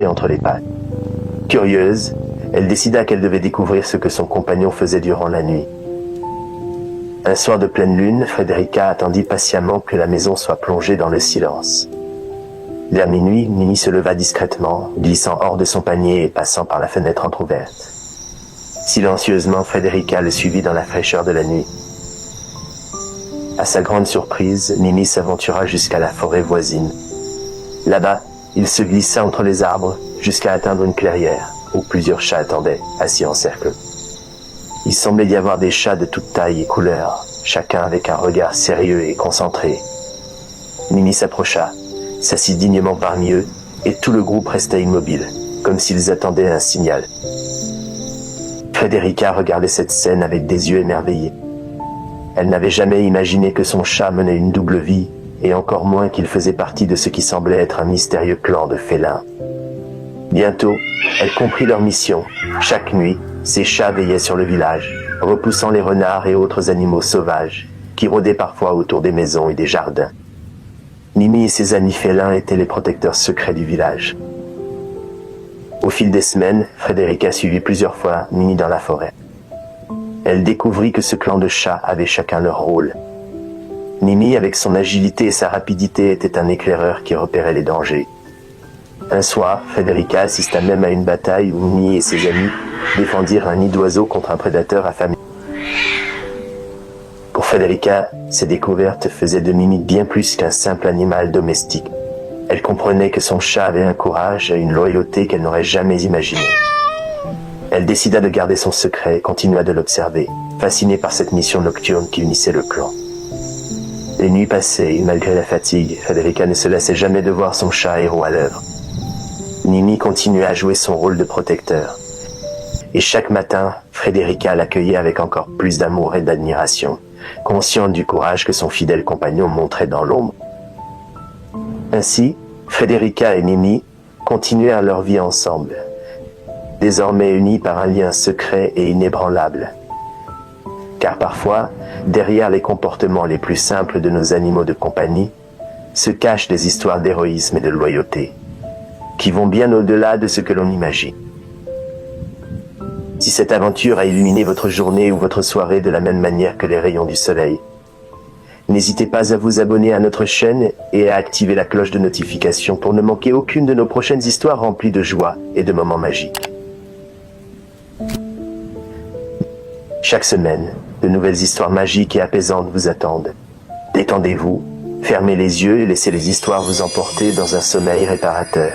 entre les pattes. Curieuse, elle décida qu'elle devait découvrir ce que son compagnon faisait durant la nuit. Un soir de pleine lune, Frederica attendit patiemment que la maison soit plongée dans le silence. Vers minuit, Mimi se leva discrètement, glissant hors de son panier et passant par la fenêtre entr'ouverte. Silencieusement, Frederica le suivit dans la fraîcheur de la nuit. À sa grande surprise, Mimi s'aventura jusqu'à la forêt voisine. Là-bas, il se glissa entre les arbres jusqu'à atteindre une clairière où plusieurs chats attendaient, assis en cercle. Il semblait y avoir des chats de toutes tailles et couleurs, chacun avec un regard sérieux et concentré. Mimi s'approcha, s'assit dignement parmi eux, et tout le groupe resta immobile, comme s'ils attendaient un signal. Frederica regardait cette scène avec des yeux émerveillés. Elle n'avait jamais imaginé que son chat menait une double vie, et encore moins qu'il faisait partie de ce qui semblait être un mystérieux clan de félins. Bientôt, elle comprit leur mission. Chaque nuit, ces chats veillaient sur le village, repoussant les renards et autres animaux sauvages, qui rôdaient parfois autour des maisons et des jardins. Mimi et ses amis félins étaient les protecteurs secrets du village. Au fil des semaines, Frederica suivit plusieurs fois Mimi dans la forêt. Elle découvrit que ce clan de chats avait chacun leur rôle. Mimi, avec son agilité et sa rapidité, était un éclaireur qui repérait les dangers. Un soir, Frederica assista même à une bataille où Mimi et ses amis défendirent un nid d'oiseaux contre un prédateur affamé. Pour Frederica, ces découvertes faisaient de Mimi bien plus qu'un simple animal domestique. Elle comprenait que son chat avait un courage et une loyauté qu'elle n'aurait jamais imaginé. Elle décida de garder son secret et continua de l'observer, fascinée par cette mission nocturne qui unissait le clan. Les nuits passaient et malgré la fatigue, Frederica ne se lassait jamais de voir son chat héros à l'œuvre. Mimi continuait à jouer son rôle de protecteur. Et chaque matin, Frederica l'accueillait avec encore plus d'amour et d'admiration, consciente du courage que son fidèle compagnon montrait dans l'ombre. Ainsi, Frederica et Mimi continuèrent leur vie ensemble, désormais unis par un lien secret et inébranlable. Car parfois, derrière les comportements les plus simples de nos animaux de compagnie, se cachent des histoires d'héroïsme et de loyauté, qui vont bien au-delà de ce que l'on imagine. Si cette aventure a illuminé votre journée ou votre soirée de la même manière que les rayons du soleil, n'hésitez pas à vous abonner à notre chaîne et à activer la cloche de notification pour ne manquer aucune de nos prochaines histoires remplies de joie et de moments magiques. Chaque semaine, de nouvelles histoires magiques et apaisantes vous attendent. Détendez-vous, fermez les yeux et laissez les histoires vous emporter dans un sommeil réparateur.